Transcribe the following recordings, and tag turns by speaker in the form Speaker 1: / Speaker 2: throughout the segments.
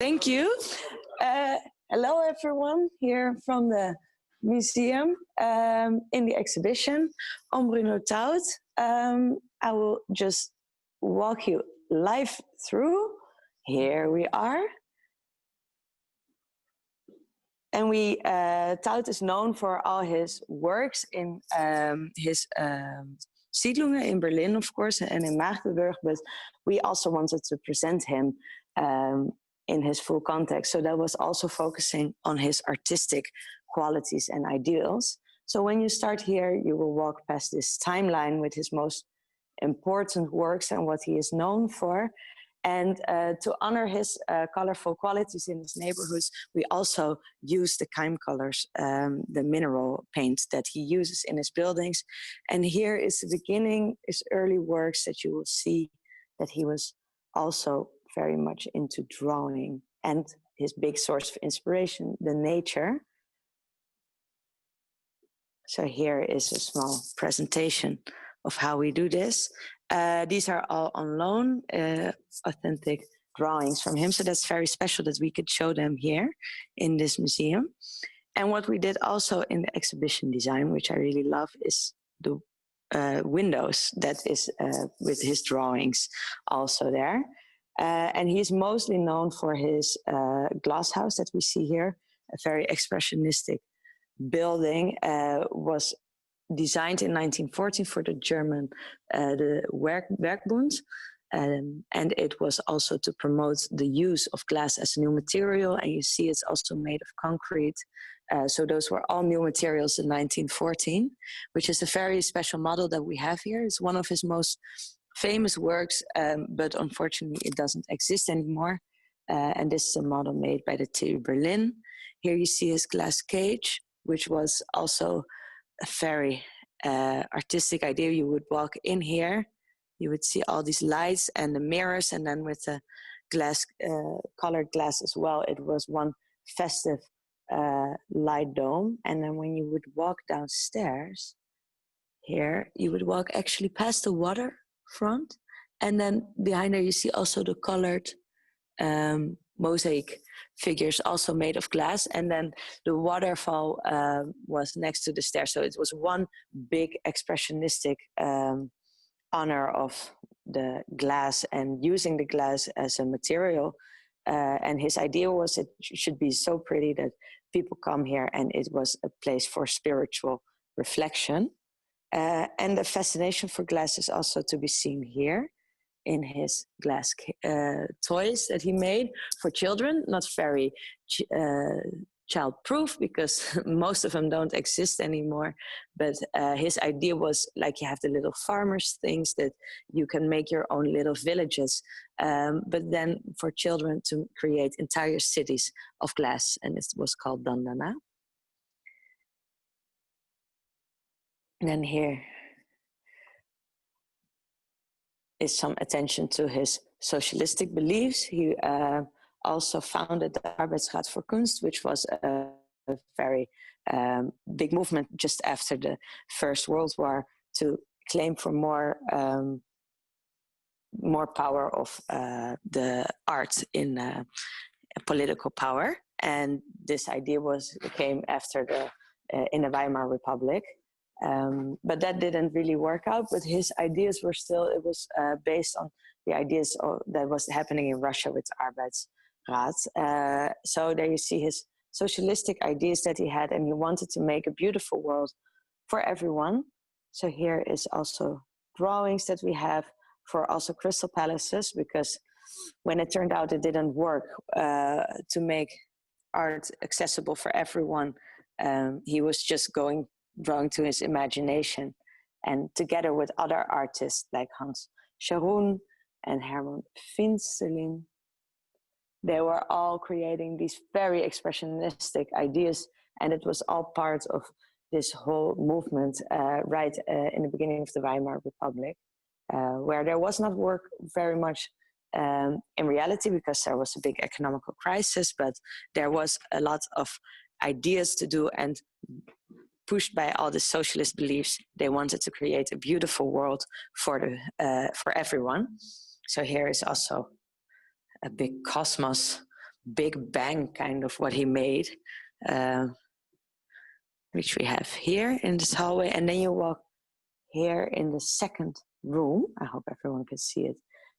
Speaker 1: Thank you. Hello, everyone, here from the museum in the exhibition. I'm Bruno Taut. I will just walk you live through. Here we are. And Taut is known for all his works in his Siedlungen in Berlin, of course, and in Magdeburg, but we also wanted to present him in his full context. So that was also focusing on his artistic qualities and ideals. So when you start here, you will walk past this timeline with his most important works and what he is known for. And to honor his colorful qualities in his neighborhoods, we also use the Keim colors, the mineral paint that he uses in his buildings. And here is the beginning, his early works that you will see that he was also very much into drawing, and his big source of inspiration, the nature. So here is a small presentation of how we do this. These are all on loan, authentic drawings from him. So that's very special that we could show them here in this museum. And what we did also in the exhibition design, which I really love, is the windows that is with his drawings also there. And he's mostly known for his glass house that we see here, a very expressionistic building, was designed in 1914 for the German the Werkbund, and it was also to promote the use of glass as a new material. And you see it's also made of concrete. So those were all new materials in 1914, which is a very special model that we have here. It's one of his most famous works, but unfortunately it doesn't exist anymore. And this is a model made by the TU Berlin. Here you see his glass cage, which was also a very artistic idea. You would walk in here, you would see all these lights and the mirrors, and then with the glass, colored glass as well, it was one festive light dome. And then when you would walk downstairs here, you would walk actually past the waterfront, and then behind there you see also the colored mosaic figures also made of glass, and then the waterfall was next to the stairs. So it was one big expressionistic honor of the glass and using the glass as a material. And his idea was it should be so pretty that people come here and it was a place for spiritual reflection. And the fascination for glass is also to be seen here in his glass toys that he made for children, not very child-proof because most of them don't exist anymore. But his idea was like you have the little farmers things that you can make your own little villages, but then for children to create entire cities of glass, and it was called Dandana. And then here is some attention to his socialistic beliefs. He also founded the Arbeidsraad voor Kunst, which was a very big movement just after the First World War to claim for more power of the arts in political power. And this idea came after in the Weimar Republic. But that didn't really work out, but his ideas were still, it was based on the ideas that was happening in Russia with Arbeidsraad. So there you see his socialistic ideas that he had, and he wanted to make a beautiful world for everyone. So here is also drawings that we have for also crystal palaces, because when it turned out it didn't work to make art accessible for everyone, he was just drawing to his imagination, and together with other artists like Hans Scharoun and Herman Finsterlin, they were all creating these very expressionistic ideas, and it was all part of this whole movement right in the beginning of the Weimar Republic, where there was not work very much in reality because there was a big economical crisis, but there was a lot of ideas to do, and pushed by all the socialist beliefs, they wanted to create a beautiful world for everyone. So here is also a big cosmos big bang kind of what he made, which we have here in this hallway. And then you walk here in the second room. I hope everyone can see it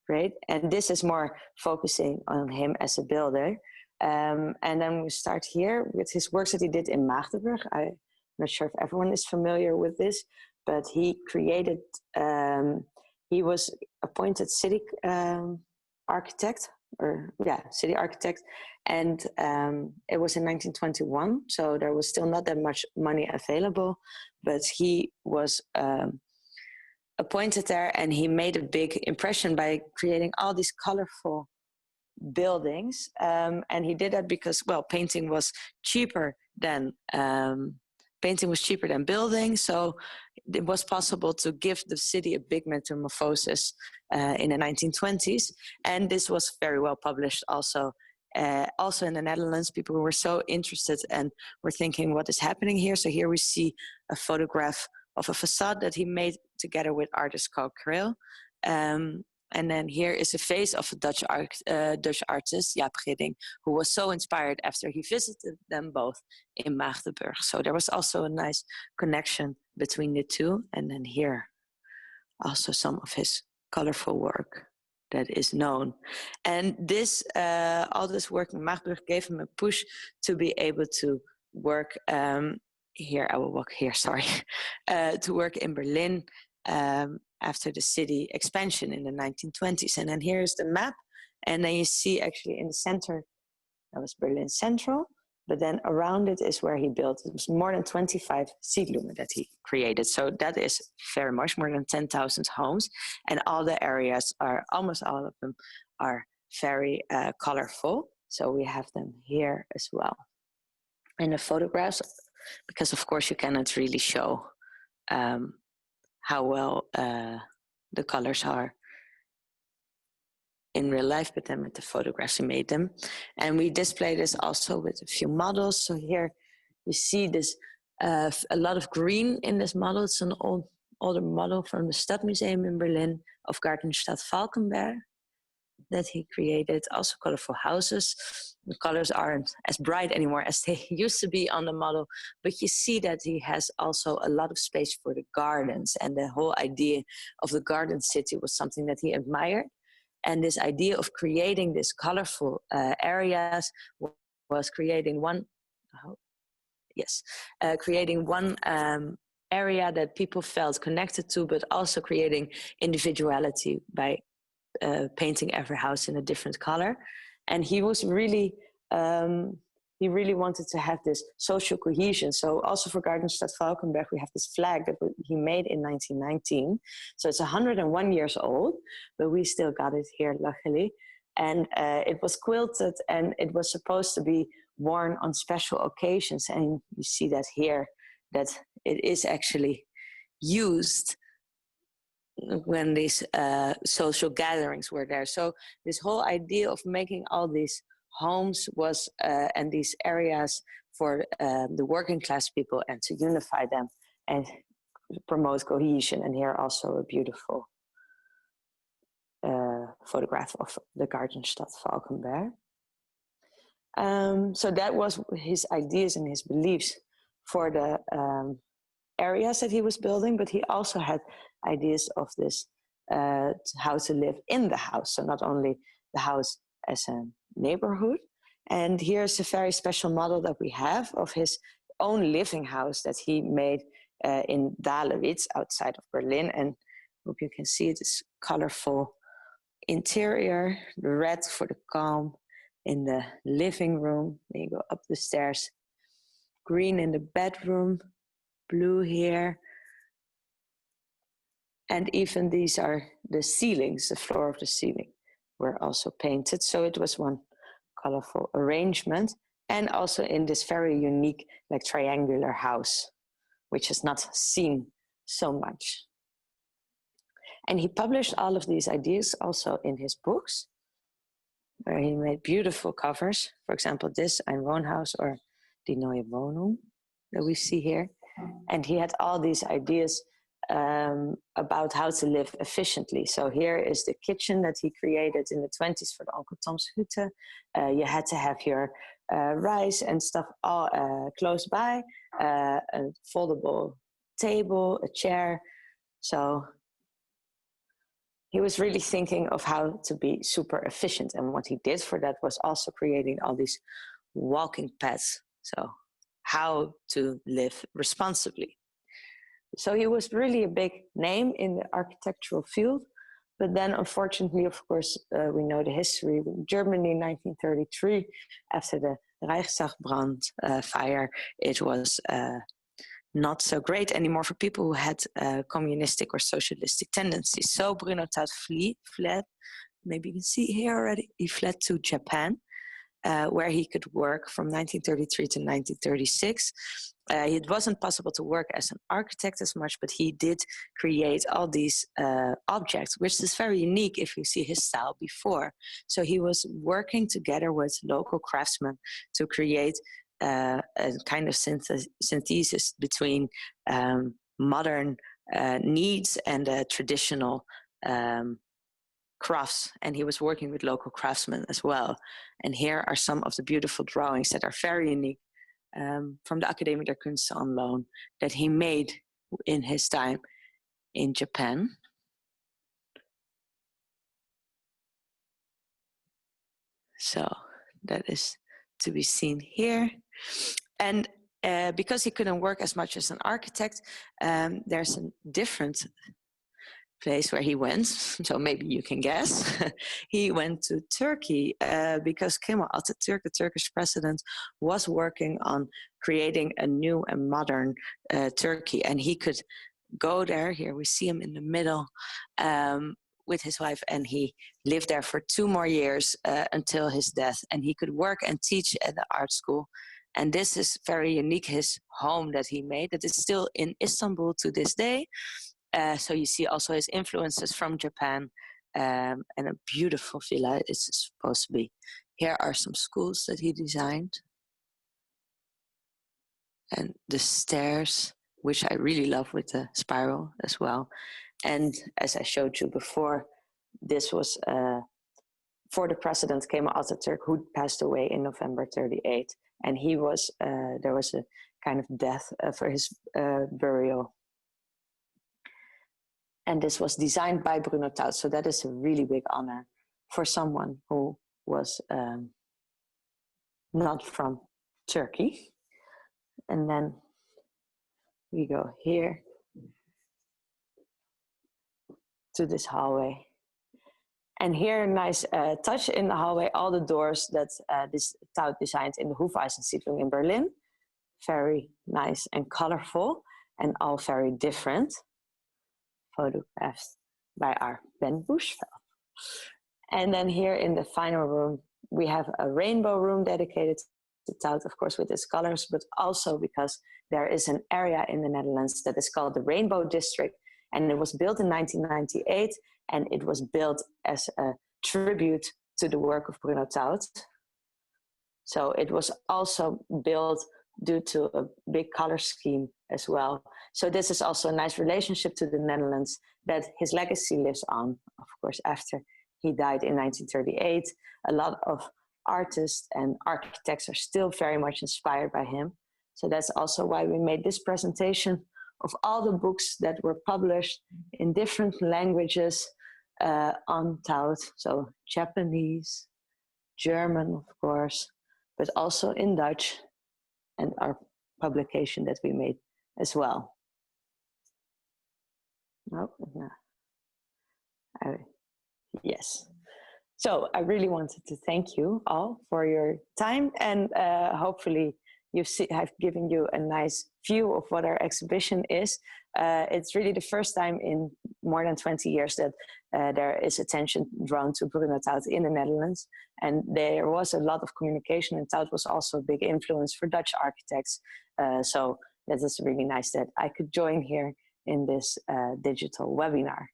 Speaker 1: great. And this is more focusing on him as a builder. And then we start here with his works that he did in Magdeburg. I'm not sure if everyone is familiar with this, but he created, he was appointed city architect, city architect. And it was in 1921, so there was still not that much money available, but he was appointed there, and he made a big impression by creating all these colorful buildings. And he did that because, well, painting was cheaper than building, so it was possible to give the city a big metamorphosis in the 1920s. And this was very well published also. Also in the Netherlands, people were so interested and were thinking, what is happening here? So here we see a photograph of a facade that he made together with artist Carl Krill. And then here is a face of a Dutch artist, Jaap Gidding, who was so inspired after he visited them both in Magdeburg. So there was also a nice connection between the two. And then here, also some of his colorful work that is known. And this, all this work in Magdeburg gave him a push to be able to work here. I will walk here, sorry, to work in Berlin after the city expansion in the 1920s. And then here's the map. And then you see actually in the center, that was Berlin Central, but then around it is where he built. It was more than 25 siedlungen that he created. So that is very much, more than 10,000 homes. And all the areas are, almost all of them are very colorful. So we have them here as well. And the photographs, because of course you cannot really show how well the colors are in real life, but then with the photographs we made them. And we display this also with a few models. So here you see this, a lot of green in this model. It's an older model from the Stadtmuseum in Berlin of Gartenstadt Falkenberg that he created. Also colorful houses. The colors aren't as bright anymore as they used to be on the model, but you see that he has also a lot of space for the gardens, and the whole idea of the garden city was something that he admired. And this idea of creating these colorful areas was creating one, creating one area that people felt connected to, but also creating individuality by painting every house in a different color. And he was really, he really wanted to have this social cohesion. So also for Gartenstadt Falkenberg, we have this flag that he made in 1919. So it's 101 years old, but we still got it here, luckily. And it was quilted, and it was supposed to be worn on special occasions. And you see that here, that it is actually used when these social gatherings were there. So this whole idea of making all these homes was and these areas for the working class people, and to unify them and promote cohesion. And here also a beautiful photograph of the Gartenstadt Falkenberg. So that was his ideas and his beliefs for the areas that he was building, but he also had ideas of this, how to live in the house. So not only the house as a neighborhood. And here's a very special model that we have of his own living house that he made in Dahlewitz outside of Berlin. And I hope you can see it, this colorful interior, the red for the calm in the living room. Then you go up the stairs, green in the bedroom, blue here. And even these are the ceilings, the floor of the ceiling were also painted. So it was one colorful arrangement. And also in this very unique, like triangular house, which is not seen so much. And he published all of these ideas also in his books, where he made beautiful covers. For example, this Ein Wohnhaus or Die Neue Wohnung that we see here. And he had all these ideas about how to live efficiently. So here is the kitchen that he created in the 20s for the Uncle Tom's Hütte. You had to have your rice and stuff all close by, a foldable table, a chair. So he was really thinking of how to be super efficient. And what he did for that was also creating all these walking paths. So how to live responsibly. So he was really a big name in the architectural field. But then, unfortunately, of course, we know the history. In Germany, 1933, after the Reichstagbrand fire, it was not so great anymore for people who had communistic or socialistic tendencies. So Bruno Taut fled, maybe you can see here already, he fled to Japan, where he could work from 1933 to 1936. It wasn't possible to work as an architect as much, but he did create all these objects, which is very unique if you see his style before. So he was working together with local craftsmen to create a kind of synthesis between modern needs and traditional crafts, and he was working with local craftsmen as well. And here are some of the beautiful drawings that are very unique from the Academie der Künste on loan that he made in his time in Japan. So that is to be seen here. And because he couldn't work as much as an architect, there's a different place where he went, so maybe you can guess. He went to Turkey because Kemal Atatürk, the Turkish president, was working on creating a new and modern Turkey, and he could go there. Here we see him in the middle with his wife, and he lived there for 2 more years until his death, and he could work and teach at the art school. And this is very unique, his home that he made, that is still in Istanbul to this day. So you see also his influences from Japan, and a beautiful villa it's supposed to be. Here are some schools that he designed. And the stairs, which I really love with the spiral as well. And as I showed you before, this was for the president Kemal Atatürk, who passed away in November 38. And he was, there was a kind of death for his burial. And this was designed by Bruno Taut. So that is a really big honor for someone who was not from Turkey. And then we go here to this hallway. And here, a nice touch in the hallway, all the doors that this Taut designed in the Hufeisensiedlung in Berlin. Very nice and colorful, and all very different. Photographs by our Ben Bushveld. And then here in the final room, we have a rainbow room dedicated to Taut, of course, with his colors, but also because there is an area in the Netherlands that is called the Rainbow District, and it was built in 1998, and it was built as a tribute to the work of Bruno Taut. So it was also built due to a big color scheme as well. So this is also a nice relationship to the Netherlands that his legacy lives on, of course, after he died in 1938. A lot of artists and architects are still very much inspired by him. So that's also why we made this presentation of all the books that were published in different languages on Taut. So Japanese, German, of course, but also in Dutch, and our publication that we made as well. Oh, no. Yes. So I really wanted to thank you all for your time, and hopefully I've given you a nice view of what our exhibition is. It's really the first time in more than 20 years that there is attention drawn to Bruno Taut in the Netherlands. And there was a lot of communication, and Taut was also a big influence for Dutch architects. So that is really nice that I could join here in this digital webinar.